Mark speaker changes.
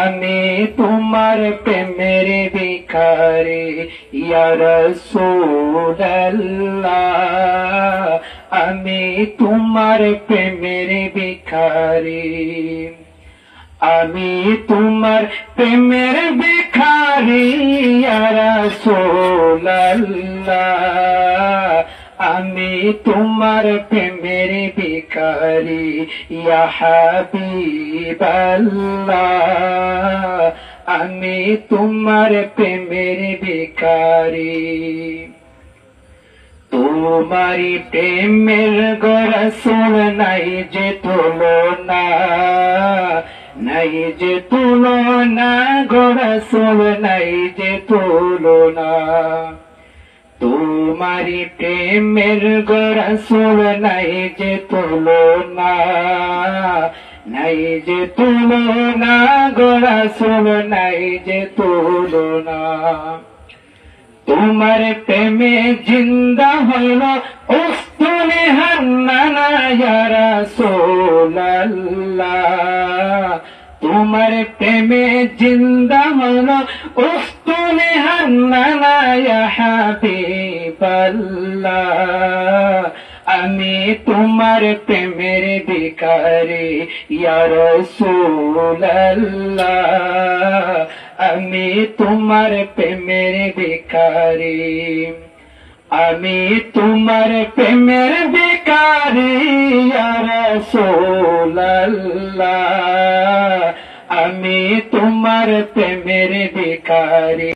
Speaker 1: আমি তোমার প্রেমের ভিখারি ইয়া রাসূলুল্লাহ, আমি তোমার প্রেমের ভিখারি, আমি তোমার প্রেমের ভিখারি ইয়া রাসূলুল্লাহ, আমি তোমার প্রেমের ভিখারি ইয়া হাবিবাল্লাহ, আমি তোমার প্রেমের ভিখারি। তোমারি প্রেমের রাসূল নাই যে তুলনা, নাই যে তুলনা গো রাসূল, নাই যে তুলনা। তোমারি প্রেমের রাসূল নাই যে তুলনা, নাই যে তুলনা গো রাসূল, নাই যে তুলনা। তোমার প্রেমে জিন্দা হইল উস্তুনে হান্নানা ইয়া রাসূলুল্লাহ, তোমার প্রেমে জিন্দা হইল উস্তুনে হান্নানা ইয়া হাবিবাল্লাহ, আমি তোমার প্রেমের ভিখারি ইয়া রাসূলুল্লাহ, আমি তোমার প্রেমের ভিখারি, আমি তোমার প্রেমের ভিখারি ইয়া রাসূলুল্লাহ, আমি তোমার প্রেমের ভিখারি।